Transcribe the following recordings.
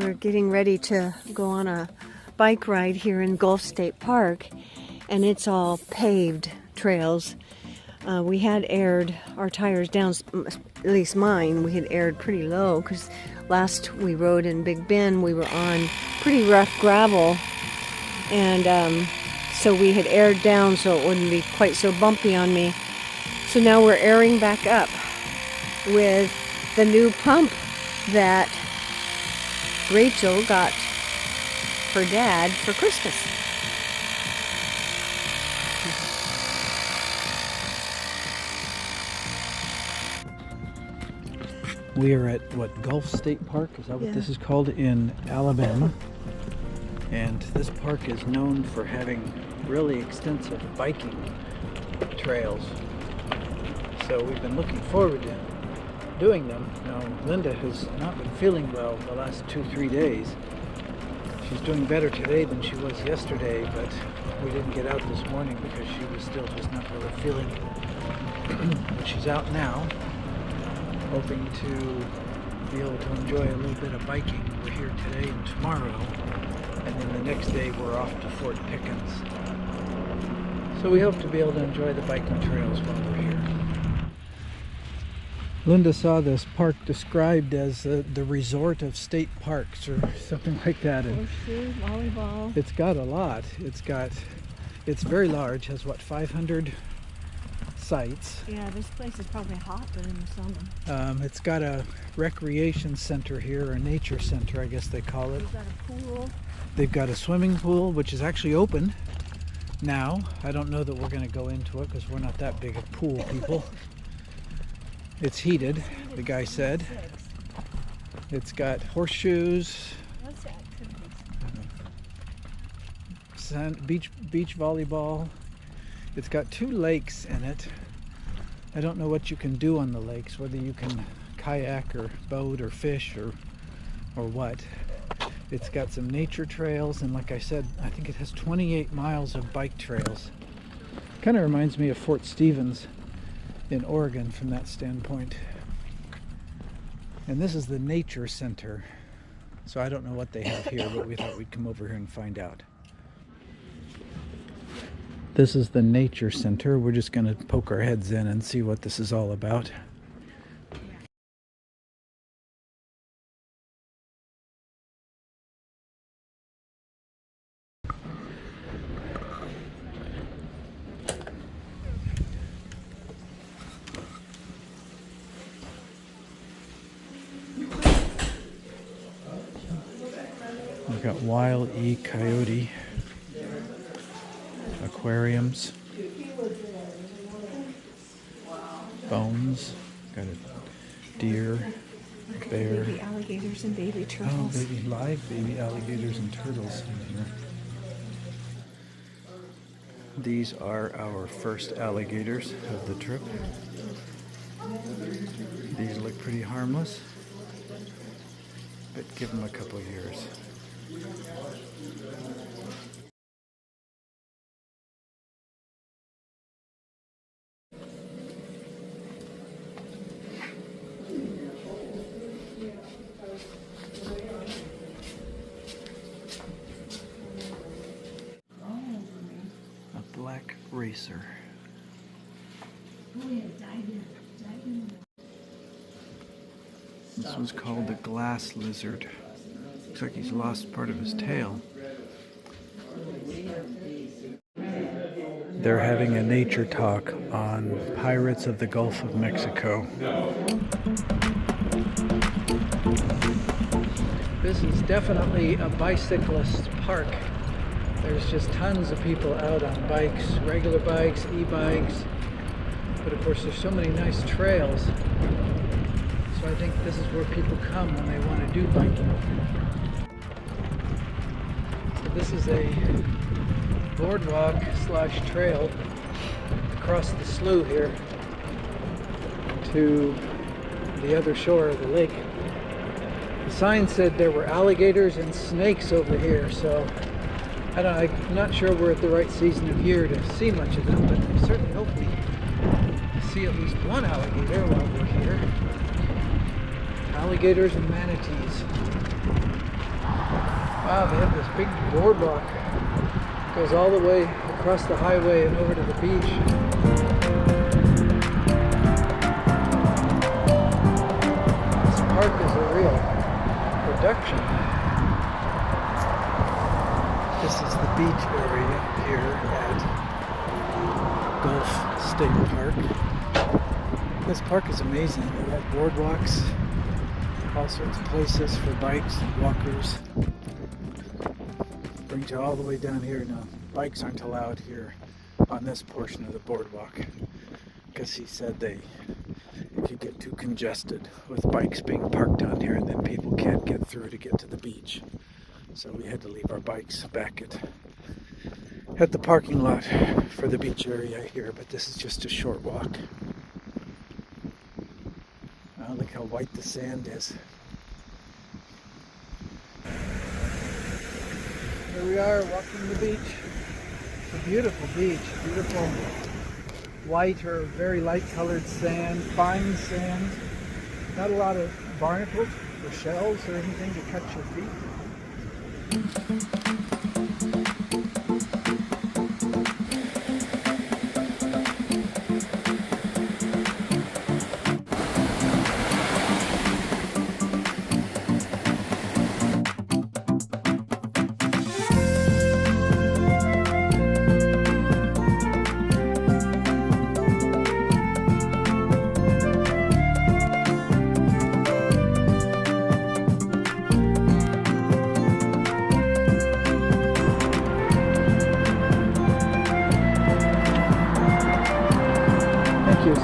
We're getting ready to go on a bike ride here in Gulf State Park, and it's all paved trails. We had aired our tires down, at least mine, we had aired pretty low because last we rode in Big Bend we were on pretty rough gravel, and so we had aired down so it wouldn't be quite so bumpy on me. So now we're airing back up with the new pump that Rachel got for Dad for Christmas. We are at Gulf State Park, is that what this is called, in Alabama. And this park is known for having really extensive biking trails. So we've been looking forward to doing them. Now, Linda has not been feeling well the last 2-3 days. She's doing better today than she was yesterday, but we didn't get out this morning because she was still just not really feeling it. But she's out now, hoping to be able to enjoy a little bit of biking. We're here today and tomorrow, and then the next day we're off to Fort Pickens. So we hope to be able to enjoy the biking trails while we're here. Linda saw this park described as the resort of state parks or something like that. And horseshoe, volleyball. It's got a lot. It's very large, has what, 500 sites. Yeah, this place is probably hotter in the summer. It's got a recreation center here, a nature center, I guess they call it. They've got a pool. They've got a swimming pool, which is actually open now. I don't know that we're going to go into it because we're not that big of pool people. It's heated, the guy said. It's got horseshoes, beach volleyball. It's got 2 lakes in it. I don't know what you can do on the lakes, whether you can kayak or boat or fish or what. It's got some nature trails, and like I said, I think it has 28 miles of bike trails. Kind of reminds me of Fort Stevens in Oregon from that standpoint. And this is the nature center. So I don't know what they have here, but we thought we'd come over here and find out. This is the nature center. We're just going to poke our heads in and see what this is all about. We've got Wild E. Coyote aquariums, bones, got a deer, bear. Baby alligators and baby turtles. Oh, live baby alligators and turtles in here. These are our first alligators of the trip. These look pretty harmless, but give them a couple years. A black racer. This one's called the glass lizard. Looks like he's lost part of his tail. They're having a nature talk on pirates of the Gulf of Mexico. This is definitely a bicyclist park. There's just tons of people out on bikes, regular bikes, e-bikes, but of course there's so many nice trails. So I think this is where people come when they want to do biking. So this is a boardwalk / trail across the slough here to the other shore of the lake. The sign said there were alligators and snakes over here, so I'm not sure we're at the right season of year to see much of them, but I certainly hope we see at least one alligator while we're here. Alligators and manatees. Wow, they have this big boardwalk. Goes all the way across the highway and over to the beach. This park is a real production. This is the beach area here at Gulf State Park. This park is amazing. They have boardwalks, all sorts of places for bikes and walkers. Brings you all the way down here. Now, bikes aren't allowed here on this portion of the boardwalk because he said it could get too congested with bikes being parked down here, and then people can't get through to get to the beach. So we had to leave our bikes back at the parking lot for the beach area here, but this is just a short walk. Look how white the sand is. Here we are walking the beach. It's a beautiful beach, beautiful white or very light colored sand, fine sand. Not a lot of barnacles or shells or anything to cut your feet.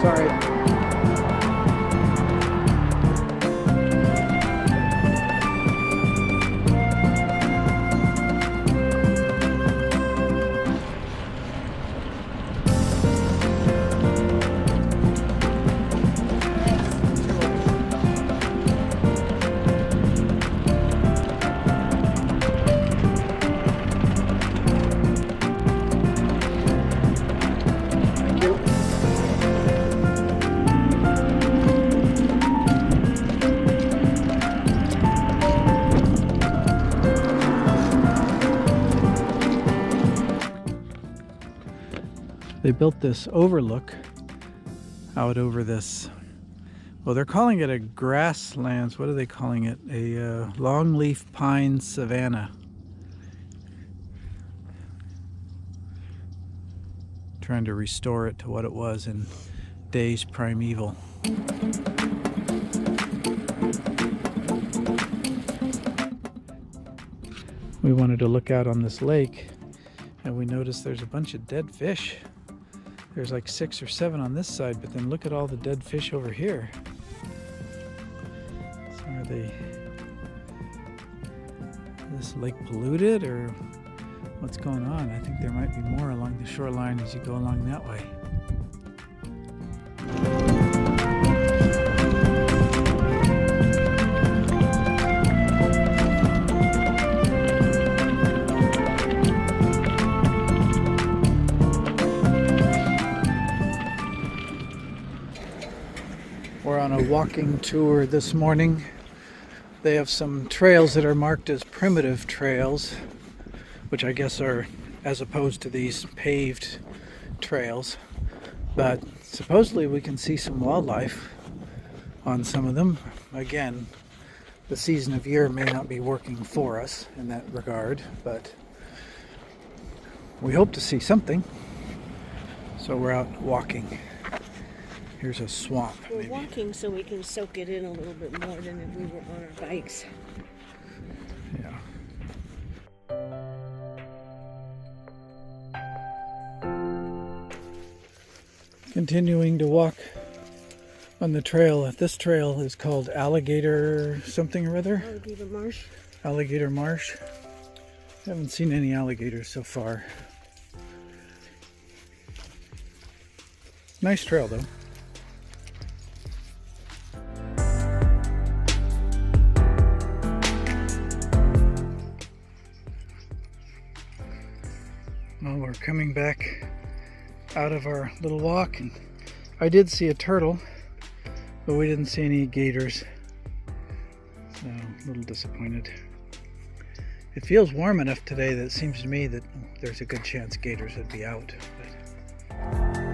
Sorry. They built this overlook out over this, well, they're calling it a grasslands. What are they calling it? A longleaf pine savanna. Trying to restore it to what it was in days primeval. We wanted to look out on this lake, and we noticed there's a bunch of dead fish. There's like 6 or 7 on this side, but then look at all the dead fish over here. So are this lake polluted, or what's going on? I think there might be more along the shoreline as you go along that way. We're on a walking tour this morning. They have some trails that are marked as primitive trails, which I guess are as opposed to these paved trails. But supposedly we can see some wildlife on some of them. Again, the season of year may not be working for us in that regard, but we hope to see something. So we're out walking. Here's a swamp. We're walking so we can soak it in a little bit more than if we were on our bikes. Yeah. Continuing to walk on the trail. This trail is called Alligator something or other. Alligator Marsh. Alligator Marsh. Haven't seen any alligators so far. Nice trail though. Well, we're coming back out of our little walk, and I did see a turtle, but we didn't see any gators, so a little disappointed. It feels warm enough today that it seems to me that there's a good chance gators would be out. But